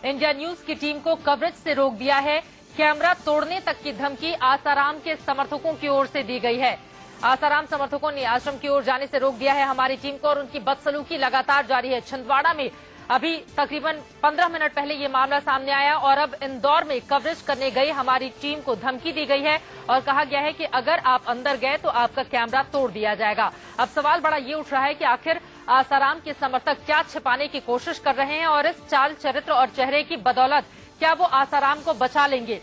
India news की team को coverage से रोक दिया है। कैमरा तोड़ने तक की धमकी आसाराम के समर्थकों की ओर से दी गई है। आसाराम समर्थकों ने आश्रम की ओर जाने से रोक दिया है हमारी टीम को और उनकी बदसलूकी लगातार जारी है। छिंदवाड़ा में अभी तकरीबन 15 मिनट पहले ये मामला सामने आया और अब इंदौर में कवरेज करने गई हमारी टीम को धमकी दी गई है और कहा गया है कि अगर आप अंदर गए तो आपका कैमरा तोड़ दिया जाएगा। अब सवाल बड़ा ये उठ रहा है कि आखिर आसाराम के समर्थक क्या छिपाने की कोशिश कर रहे हैं और इस चाल चरित्र और चेहरे की बदौलत क्या वो आसाराम को बचा लेंगे।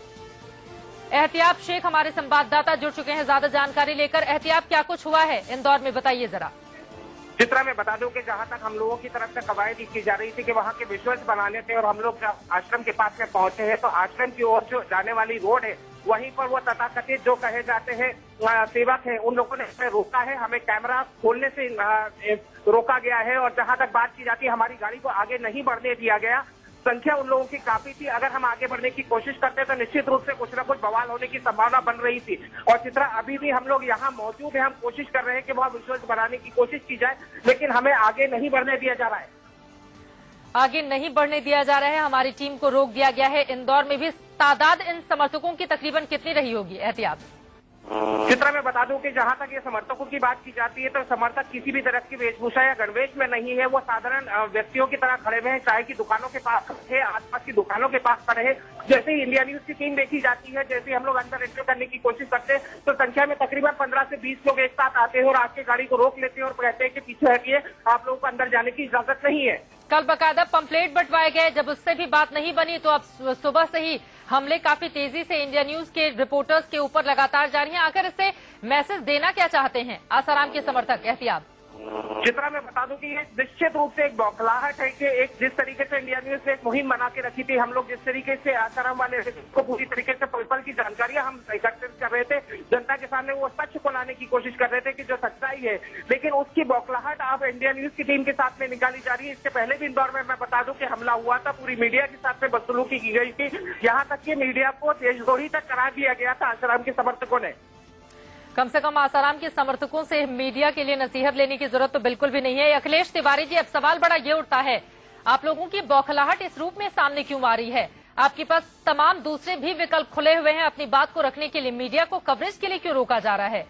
एहतियाब शेख हमारे संवाददाता जुड़ चुके हैं ज्यादा जानकारी लेकर। एहतियाब, क्या कुछ हुआ है इंदौर में, बताइए जरा। चित्रा में बता दूं कि जहां तक हम लोगों की तरफ से कवायद की जा रही थी कि वहां के विजुअल्स बनाने थे और हम लोग आश्रम के पास में पहुंचे हैं तो आश्रम की ओर जो जाने वाली रोड है वहीं पर वो तथाकथित जो कहे जाते हैं सेवक है उन लोगों ने हमें रोका है। हमें कैमरा खोलने से रोका गया है और जहां तक बात की जाती है हमारी गाड़ी को आगे नहीं बढ़ने दिया गया। संख्या उन लोगों की काफी थी, अगर हम आगे बढ़ने की कोशिश करते तो निश्चित रूप से कुछ न कुछ बवाल होने की संभावना बन रही थी। और चित्रा, अभी भी हम लोग यहाँ मौजूद हैं, हम कोशिश कर रहे हैं कि वह विजुअल्स बनाने की कोशिश की जाए लेकिन हमें आगे नहीं बढ़ने दिया जा रहा है। आगे नहीं बढ़ने दिया जा रहा है, हमारी टीम को रोक दिया गया है। इंदौर में भी तादाद इन समर्थकों की तकरीबन कितनी रही होगी एहतियात? चित्रा में बता दूं कि जहां तक ये समर्थकों की बात की जाती है तो समर्थक किसी भी तरह की वेशभूषा या गणवेश में नहीं है। वो साधारण व्यक्तियों की तरह खड़े हुए हैं, चाय की दुकानों के पास खड़े हैं, आसपास की दुकानों के पास खड़े हैं। जैसे ही इंडिया न्यूज की टीम देखी जाती है, जैसे हम लोग अंदर एंटर करने की कोशिश करते हैं तो संख्या में तकरीबन 15 से 20 लोग एक साथ आते हैं और आके गाड़ी को रोक लेते हैं और कहते हैं कि पीछे हटिए, आप लोगों को अंदर जाने की इजाजत नहीं है। कल बकायदा पंपलेट बंटवाए गए, जब उससे भी बात नहीं बनी तो अब सुबह से ही हमले काफी तेजी से इंडिया न्यूज के रिपोर्टर्स के ऊपर लगातार जारी हैं। आखिर इससे मैसेज देना क्या चाहते हैं आसाराम के समर्थक? एहतियात चित्रा में बता दूं कि ये निश्चित रूप से एक बौखलाहट है कि एक जिस तरीके से इंडिया न्यूज ने एक मुहिम बना के रखी थी, हम लोग जिस तरीके से आसाराम वाले को पूरी तरीके से पल की जानकारियां हम एकत्रित कर रहे थे, जनता के सामने वो सच को लाने की कोशिश कर रहे थे कि जो सच्चाई है, लेकिन उसकी बौखलाहट अब इंडिया न्यूज की टीम के साथ में निकाली जा रही है। इससे पहले भी इंदौर में मैं बता दूं कि हमला हुआ था, पूरी मीडिया के साथ में बदसलूकी की गई थी, यहाँ तक कि मीडिया को देशद्रोही तक करार दिया गया था आसाराम के समर्थकों ने। कम से कम आसाराम के समर्थकों से मीडिया के लिए नसीहत लेने की जरूरत तो बिल्कुल भी नहीं है। अखिलेश तिवारी जी, अब सवाल बड़ा ये उठता है, आप लोगों की बौखलाहट इस रूप में सामने क्यों आ रही है? आपके पास तमाम दूसरे भी विकल्प खुले हुए हैं अपनी बात को रखने के लिए, मीडिया को कवरेज के लिए क्यों रोका जा रहा है?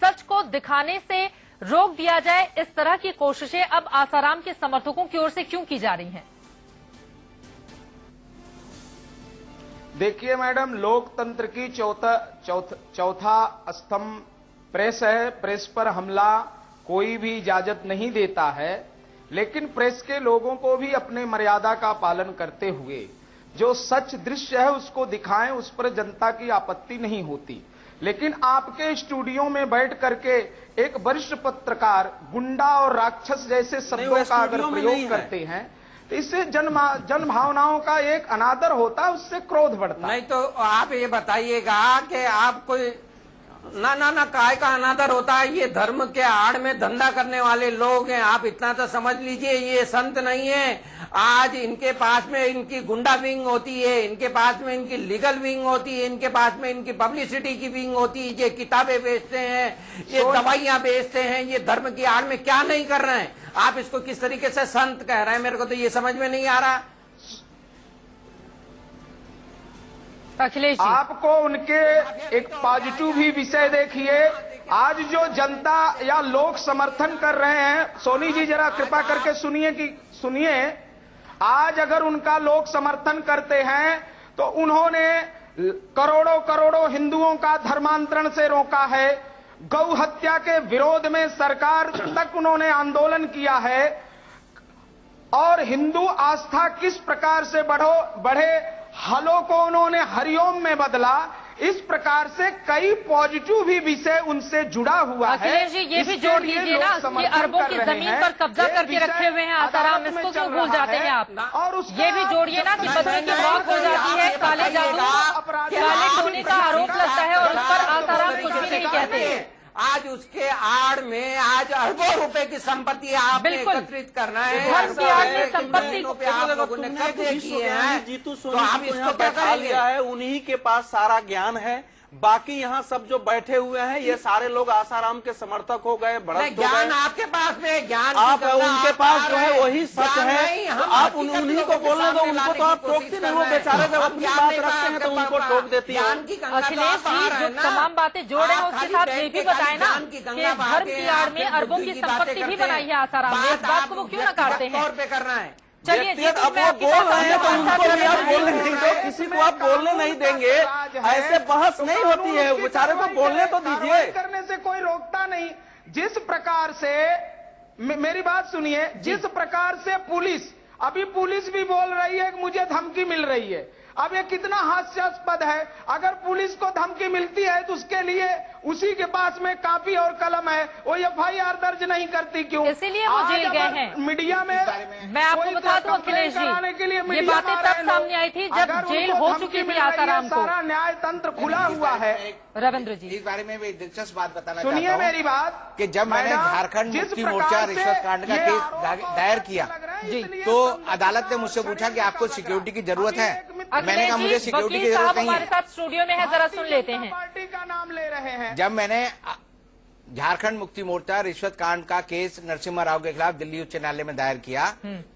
सच को दिखाने से रोक दिया जाए, इस तरह की कोशिशें अब आसाराम के समर्थकों की ओर से क्यों की जा रही हैं? देखिए मैडम, लोकतंत्र की चौथा स्तंभ प्रेस है। प्रेस पर हमला कोई भी इजाजत नहीं देता है, लेकिन प्रेस के लोगों को भी अपने मर्यादा का पालन करते हुए जो सच दृश्य है उसको दिखाएं, उस पर जनता की आपत्ति नहीं होती। लेकिन आपके स्टूडियो में बैठ करके एक वरिष्ठ पत्रकार गुंडा और राक्षस जैसे शब्दों का अगर प्रयोग करते हैं तो इससे जन भावनाओं का एक अनादर होता है, उससे क्रोध बढ़ता है। नहीं तो आप ये बताइएगा कि आप कोई ना काय का अनादर होता है? ये धर्म के आड़ में धंधा करने वाले लोग हैं, आप इतना तो समझ लीजिए। ये संत नहीं है। आज इनके पास में इनकी गुंडा विंग होती है, इनके पास में इनकी लीगल विंग होती है, इनके पास में इनकी पब्लिसिटी की विंग होती है। ये किताबें बेचते हैं, ये दवाइयां बेचते हैं, ये धर्म की आड़ में क्या नहीं कर रहे हैं? आप इसको किस तरीके से संत कह रहे हैं, मेरे को तो ये समझ में नहीं आ रहा। अखिलेश जी, आपको उनके एक पॉजिटिव भी विषय देखिए। आज जो जनता या लोग समर्थन कर रहे हैं, सोनी जी जरा कृपा करके सुनिए, आज अगर उनका लोग समर्थन करते हैं तो उन्होंने करोड़ों हिंदुओं का धर्मांतरण से रोका है, गौ हत्या के विरोध में सरकार तक उन्होंने आंदोलन किया है, और हिंदू आस्था किस प्रकार से बढ़े हलो को उन्होंने हरिओम में बदला। इस प्रकार से कई पॉजिटिव भी विषय उनसे जुड़ा हुआ है। अखिलेश जी, ये भी जोड़ लीजिए ना कि अरबों की जमीन पर कब्जा करके रखे हुए हैं आसाराम, इसको क्यों भूल जाते हैं आप? और ये भी जोड़िए ना कि बच्चे की मौत हो जाती है, काले जादू काले टोने का आरोप लगता है और उस पर आसाराम कुछ भी नहीं कहते। आज उसके आड़ में आज अरबों रुपए की संपत्ति आपने एकत्रित करना है, संपत्ति पे आप लोगों ने कब्जे किए हैं, जीतू तो आप इसको क्या करेंगे? उन्हीं के पास सारा ज्ञान है बाकी यहाँ सब जो बैठे हुए हैं ये सारे लोग आसाराम के समर्थक हो गए, भड़क हो ज्ञान गए। आपके पास में, ज्ञान आप उनके पास जो है वही सच है, तो आप उन्हीं को बोलने दो, उनको तो आप टोकते नहीं हो। बेचारे जब अपनी बात रखते हैं तो उनको टोक देती है। अखिलेश जी जो तमाम बातें जोड़ रहे हैं उसके साथ ये भी बताए ना कि धर्म की आड़ में अरबों की संपत्ति भी बनाई है आसाराम ने, इस बात को वो क्यों नकारते हैं? तौर पे करना है। चलिए जी, अब वो बोल रहे हैं तो उनको भी आप बोलने नहीं दो, किसी को आप बोलने नहीं देंगे, ऐसे बहस नहीं होती है। बेचारे को बोलने तो दीजिए। करने से कोई रोकता नहीं। जिस प्रकार से मेरी बात सुनिए, जिस प्रकार से पुलिस, अभी पुलिस भी बोल रही है कि मुझे धमकी मिल रही है। अब ये कितना हास्यास्पद है। अगर पुलिस को धमकी मिलती है तो उसके लिए उसी के पास में कापी और कलम है, वो FIR दर्ज नहीं करती क्यों? इसीलिए वो जेल गए हैं। मीडिया में मैं आपको बता दूं अखिलेश जी, ये बातें तब सामने आई थी जब जेल हो चुकी थी आसाराम को। सारा न्याय तंत्र खुला हुआ है। रविंद्र जी इस बारे में भी दिलचस्प बात बताना सुनिए चाहता हूं मेरी बात कि जब मैंने झारखंड मुक्ति मोर्चा रिश्वत कांड का केस दायर किया तो अदालत ने मुझसे पूछा कि आपको सिक्योरिटी की जरूरत है। मैंने कहा मुझे सिक्योरिटी की वकील जरूरत साहब नहीं हमारे है। साथ स्टूडियो में है, जरा सुन लेते हैं। पार्टी का नाम ले रहे हैं। जब मैंने झारखंड मुक्ति मोर्चा रिश्वत कांड का केस नरसिम्हा राव के खिलाफ दिल्ली उच्च न्यायालय में दायर किया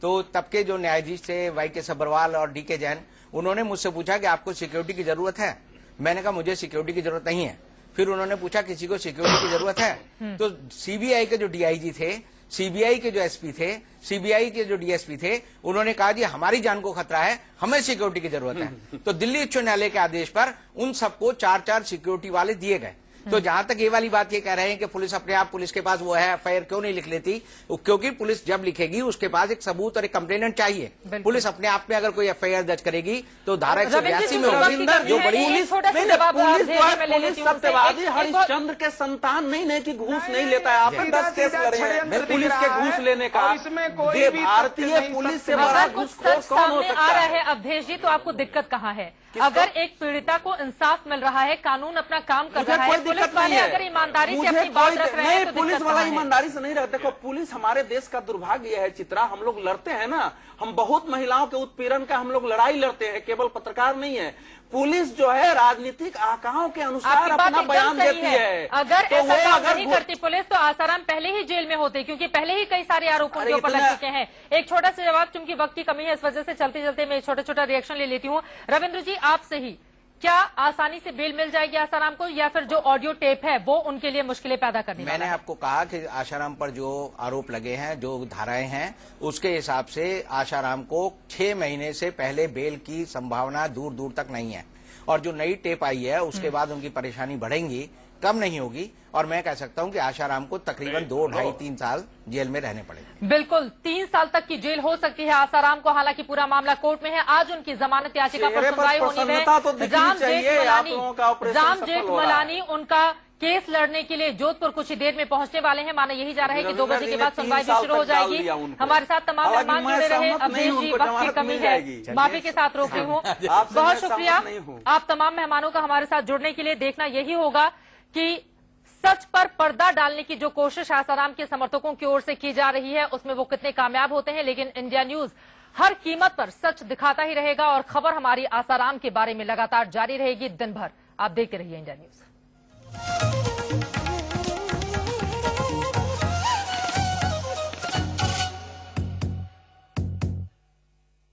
तो तब के जो न्यायाधीश थे YK सब्बरवाल और DK जैन, उन्होंने मुझसे पूछा कि आपको सिक्योरिटी की जरूरत है। मैंने कहा मुझे सिक्योरिटी की जरूरत नहीं है। फिर उन्होंने पूछा किसी को सिक्योरिटी की जरूरत है, तो CBI के जो DIG थे, CBI के जो SP थे, CBI के जो DSP थे, उन्होंने कहा जी हमारी जान को खतरा है, हमें सिक्योरिटी की जरूरत है। तो दिल्ली उच्च न्यायालय के आदेश पर उन सबको 4-4 सिक्योरिटी वाले दिए गए। तो जहां तक ये वाली बात ये कह रहे हैं कि पुलिस अपने आप, पुलिस के पास वो है FIR क्यों नहीं लिख लेती, क्योंकि पुलिस जब लिखेगी उसके पास एक सबूत और एक कंप्लेनेंट चाहिए। पुलिस अपने आप में अगर कोई FIR दर्ज करेगी तो धारा 182 में होगी, जो बड़ी पुलिस सत्यवादी हरिश्चंद्र के संतान नहीं कि घूस नहीं लेता है। आपने 10 केस लड़े हैं पुलिस के घूस लेने का। भारतीय पुलिस से बड़ा घूसखोर कौन हो सकता आ रहा है? अवधेश जी, तो आपको दिक्कत कहाँ है? अगर एक पीड़िता को इंसाफ मिल रहा है, कानून अपना काम कर रहा है, पुलिस वाले अगर ईमानदारी से अपनी बात रख रहे हैं तो पुलिस वाला ईमानदारी से नहीं रहते। देखो पुलिस हमारे देश का दुर्भाग्य है चित्रा। हम लोग लड़ते हैं ना, हम बहुत महिलाओं के उत्पीड़न का हम लोग लड़ाई लड़ते हैं, केवल पत्रकार नहीं है। पुलिस जो है राजनीतिक आकाओं के अनुसार अपना बयान देती है। अगर तो ऐसा काम नहीं करती पुलिस तो आसाराम पहले ही जेल में होते, क्योंकि पहले ही कई सारे आरोप उनके ऊपर लग चुके हैं। एक छोटा सा जवाब, चूंकि वक्त की कमी है इस वजह से चलते चलते मैं छोटा छोटा रिएक्शन ले लेती हूँ। रविंद्र जी, आपसे ही, क्या आसानी से बेल मिल जाएगी आसाराम को, या फिर जो ऑडियो टेप है वो उनके लिए मुश्किलें पैदा करने वाला है? मैंने आपको कहा कि आसाराम पर जो आरोप लगे हैं, जो धाराएं हैं, उसके हिसाब से आसाराम को 6 महीने से पहले बेल की संभावना दूर दूर तक नहीं है। और जो नई टेप आई है उसके बाद उनकी परेशानी बढ़ेगी, कम नहीं होगी। और मैं कह सकता हूं कि आसाराम को तकरीबन 2, 2.5, 3 साल जेल में रहने पड़ेंगे। बिल्कुल 3 साल तक की जेल हो सकती है आसाराम को। हालांकि पूरा मामला कोर्ट में है। आज उनकी जमानत याचिका पर सुनवाई होनी है। राम जेठमलानी उनका केस लड़ने के लिए जोधपुर कुछ ही देर में पहुंचने वाले हैं। माना यही जा रहा है कि 2 बजे के बाद सुनवाई भी शुरू हो जाएगी। हमारे साथ तमाम मेहमान जुड़े रहे। अवधेश जी, वक्त की कमी है, माफी के साथ रोक रही हूँ। बहुत शुक्रिया आप तमाम मेहमानों का हमारे साथ जुड़ने के लिए। देखना यही होगा कि सच पर पर्दा डालने की जो कोशिश आसाराम के समर्थकों की ओर से की जा रही है उसमें वो कितने कामयाब होते हैं। लेकिन इंडिया न्यूज हर कीमत पर सच दिखाता ही रहेगा और खबर हमारी आसाराम के बारे में लगातार जारी रहेगी दिन भर। आप देखते रहिए इंडिया न्यूज।